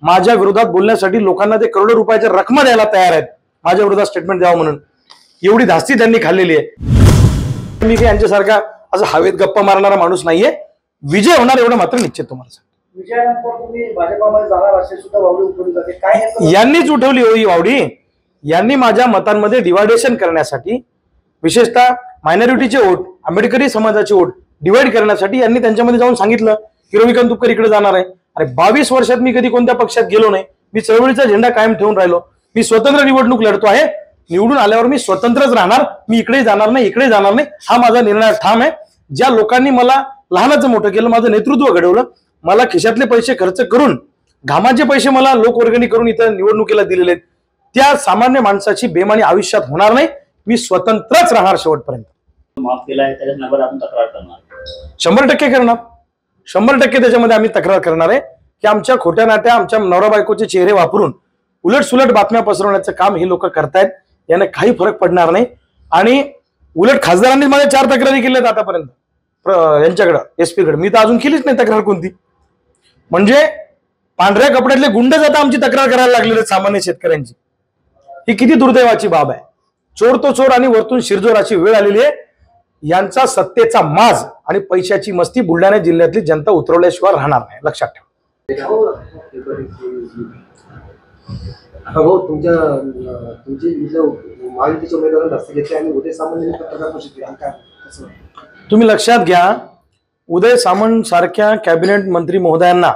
माझ्या विरोधात बोलण्यासाठी लोकांना ते करोडो रुपयाच्या रकमा द्यायला तयार आहेत, माझ्या विरोधात स्टेटमेंट द्यावं म्हणून। एवढी धास्ती त्यांनी खाल्लेली आहे। मी यांच्यासारखा असं हवेत गप्पा मारणारा माणूस नाहीये। विजय होणार एवढं मात्र निश्चित तुम्हाला सांगतो। विजयानंतर तुम्ही भाजपामध्ये जाणार असे सुद्धा वावडी उठवली जाते, काय यांनीच उठवली होई वावडी। यांनी माझ्या मतांमध्ये डिवायडेशन करण्यासाठी, विशेषतः मायनॉरिटीचे वोट, आंबेडकरी समाजाचे वोट डिवाइड करण्यासाठी यांनी त्यांच्यामध्ये जाऊन सांगितलं की रविकांत तुपकर इकडे जाणार आहे। अरे 22 वर्षात मी कधी कोणत्या पक्षात गेलो नाही। मी चळवळीचा झेंडा कायम ठेवून राहिलो। मी स्वतंत्र निवडणूक लढतो आहे। निवडून आल्यावर मी स्वतंत्रच राहणार, मी इकडे जाणार नाही, इकडे जाणार नाही, हा माझा निर्णय ठाम आहे। ज्या लोकांनी मला लहानाचं मोठं केलं, माझं नेतृत्व घडवलं, मला खिशातले पैसे खर्च करून, घामाचे पैसे मला लोकवर्गणी करून इथं निवडणुकीला दिलेले आहेत, त्या सामान्य माणसाची बेमानी आयुष्यात होणार नाही। मी स्वतंत्रच राहणार शेवटपर्यंत। माफ केला आहे त्याच्यावर आपण तक्रार करणार, 100% करणार, 100% त्याच्यामध्ये आम्ही तक्रार करणार आहे की आमच्या खोट्या नाट्या, आमच्या नवरा बायकोचे चेहरे वापरून उलट सुलट बातम्या पसरवण्याचं काम हे लोक करतायत। याने काही फरक पडणार नाही। आणि उलट खासदारांनी माझ्या 4 तक्रारी केल्यात आतापर्यंत यांच्याकडे, एसपी कडे। मी तर अजून केलीच नाही तक्रार कोणती। म्हणजे पांढऱ्या कपड्यातले गुंडच आता आमची तक्रार करायला लागलेले सामान्य शेतकऱ्यांची। ही किती दुर्दैवाची बाब आहे। चोर तो चोर आणि वरतून शिरजोर अशी वेळ आलेली आहे। यांचा सत्तेचा माज आणि पैशाची मस्ती बुलढाणा जिल्ह्यातली जनता उतरवल्याशिवाय राहणार नाही, लक्षात ठेवा। हो, तुमची महायुतीच्या उमेदवारांना दस्त घेतले आणि उदय सामंत यांनी पत्रकार परिषद घेतली। तुम्ही लक्षात घ्या, उदय सामंत सारख्या कॅबिनेट मंत्री महोदयांना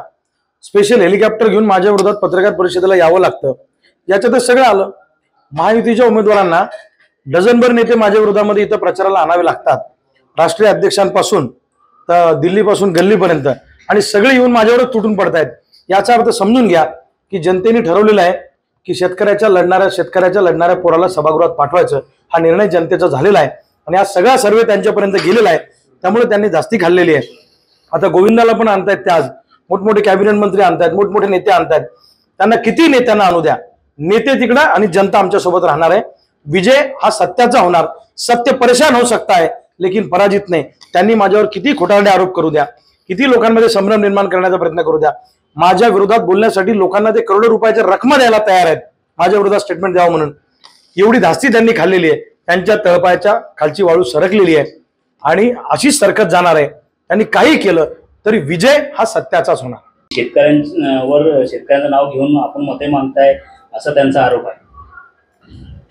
स्पेशल हेलिकॉप्टर घेऊन माझ्या विरोधात पत्रकार परिषदेला यावं लागतं, याच्यातच सगळं आलं। महायुतीच्या उमेदवारांना डझनभर नेते माझ्या विरोधामध्ये इथं प्रचाराला आणावे लागतात, राष्ट्रीय अध्यक्षांपासून तर दिल्लीपासून गल्लीपर्यंत, आणि सगळे येऊन माझ्यावर तुटून पडतायत। याचा अर्थ समजून घ्या की जनतेने ठरवलेलं आहे की शेतकऱ्याच्या लढणाऱ्या पोराला सभागृहात पाठवायचं, हा निर्णय जनतेचा झालेला आहे। आणि हा सगळा सर्वे त्यांच्यापर्यंत गेलेला आहे, त्यामुळे त्यांनी जास्ती खाल्लेली आहे। आता गोविंदाला पण आणतायत, ते आज मोठमोठे कॅबिनेट मंत्री आणतायत, मोठमोठे नेते आणतायत। त्यांना किती नेत्यांना आणू द्या, नेते तिकडं आणि जनता आमच्या सोबत राहणार आहे। विजय हा सत्याचा होणार। सत्य परेशान हो सकता है लेकिन पराजित नाही। त्यांनी माझ्यावर किती खोटारडे आरोप करू द्या, किती लोकांमध्ये संभ्रम निर्माण करण्याचा प्रयत्न करू द्या, माझ्या विरोधात बोलण्यासाठी लोकांना ते करोडो रुपयाच्या रकमा द्यायला तयार आहेत, माझ्या विरोधात स्टेटमेंट द्यावं म्हणून। एवढी धास्ती त्यांनी खाल्लेली आहे। त्यांच्या तळपायाच्या खालची वाळू सरकलेली आहे आणि अशीच सरकत जाणार आहे। त्यांनी काही केलं तरी विजय हा सत्याचाच होणार। शेतकऱ्यांचं नाव घेऊन आपण मते मागताय असा त्यांचा आरोप आहे।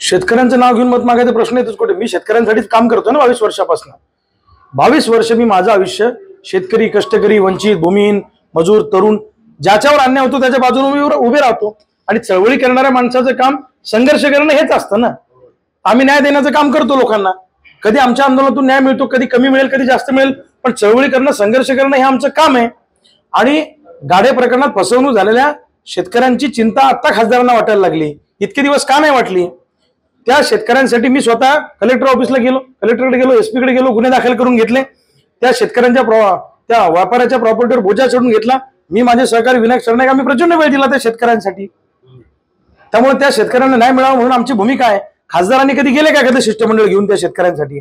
शेतकऱ्यांचं नाव घेऊन मत मागायचा प्रश्न येतोच कुठे? मी शेतकऱ्यांसाठीच काम करतो ना 22 वर्षापासून। 22 वर्ष मी माझं आयुष्य शेतकरी, कष्टकरी, वंचित, भूमिहीन, मजूर, तरुण ज्याच्यावर अन्याय होतो त्याच्या बाजूने उभे राहतो। आणि चळवळी करणाऱ्या माणसाचं काम संघर्ष करणं हेच असतं ना। आम्ही न्याय देण्याचं काम करतो लोकांना। कधी आमच्या आंदोलनातून न्याय मिळतो, कधी कमी मिळेल, कधी जास्त मिळेल, पण चळवळी करणं, संघर्ष करणं हे आमचं काम आहे। आणि गाडे प्रकरणात फसवणूक झालेल्या शेतकऱ्यांची चिंता आता खासदारांना वाटायला लागली, इतके दिवस का नाही वाटली? त्या शेतकऱ्यांसाठी मी स्वतः कलेक्टर ऑफिसला गेलो, कलेक्टरकडे गेलो, एसपी कडे गेलो, गुन्हे दाखल करून घेतले। त्या शेतकऱ्यांच्या त्या व्यापाऱ्याच्या प्रॉपर्टीवर बोजा चढून घेतला। मी माझे सहकारी विनायक सरनाईक आम्ही प्रचंड वेळ दिला त्या शेतकऱ्यांसाठी। त्यामुळे त्या शेतकऱ्यांना न्याय मिळावा म्हणून आमची भूमिका आहे। खासदारांनी कधी गेले का एखादं शिष्टमंडळ घेऊन त्या शेतकऱ्यांसाठी?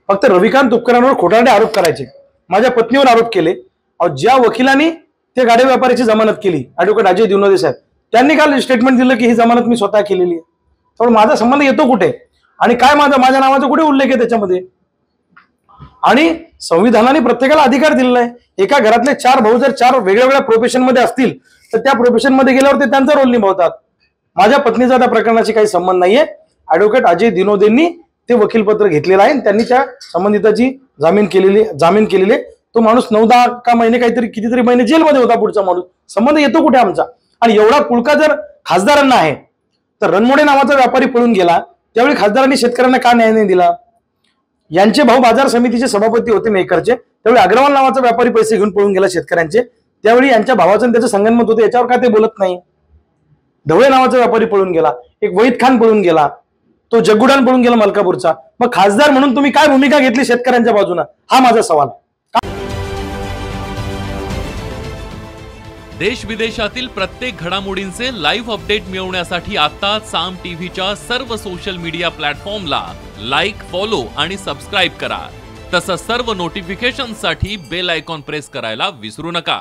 फक्त रविकांत तुपकरांवर खोटारडे आरोप करायचे, माझ्या पत्नीवर आरोप केले। ज्या वकिलांनी ते गाडे व्यापाऱ्याची जमानत केली, ॲडव्होकेट अजय दिनोदे साहेब, त्यांनी काल स्टेटमेंट दिलं की ही जमानत मी स्वतः केलेली आहे। त्यामुळे माझा संबंध येतो कुठे आणि काय माझ्या नावाचा कुठे उल्लेख आहे त्याच्यामध्ये? आणि संविधानाने प्रत्येकाला अधिकार दिलेला आहे। एका घरातले 4 भाऊ जर 4 वेगवेगळ्या प्रोफेशन मध्ये असतील तर त्या प्रोफेशन मध्ये गेल्यावर ते त्यांचा रोल निभावतात। माझ्या पत्नीचा त्या प्रकरणाशी काही संबंध नाहीये। ॲडव्होकेट अजय दिनोदेंनी ते वकीलपत्र घेतलेलं आहे, त्यांनी त्या संबंधिताची जामीन केलेली। तो माणूस 9-10 का महिने काहीतरी कितीतरी महिने जेलमध्ये होता। पुढचा माणूस संबंध येतो कुठे आमचा? आणि एवढा पुळका जर खासदारांना आहे तर रणमोडे नावाचा व्यापारी पळून गेला, त्यावेळी खासदारांनी शेतकऱ्यांना का न्याय नाही दिला? यांचे भाऊ बाजार समितीचे सभापती होते मेकरचे, त्यावेळी अग्रवाल नावाचा व्यापारी पैसे घेऊन पळून गेला शेतकऱ्यांचे, त्यावेळी यांच्या भावाचं त्याचं संगनमत होतं, याच्यावर का ते बोलत नाही? ढवळे नावाचा व्यापारी पळून गेला, एक वहीद खान पळून गेला, तो जग्गुडान पळून गेला मलकापूरचा। मग खासदार म्हणून तुम्ही काय भूमिका घेतली शेतकऱ्यांच्या बाजूने, हा माझा सवाल। देश विदेशातील प्रत्येक घडामोडींचे लाईव्ह अपडेट मिळवण्यासाठी आता साम टीव्हीच्या सर्व सोशल मीडिया प्लॅटफॉर्मला लाईक, फॉलो आणि सबस्क्राईब करा। तसंच सर्व नोटिफिकेशनसाठी बेल आयकॉन प्रेस करायला विसरू नका।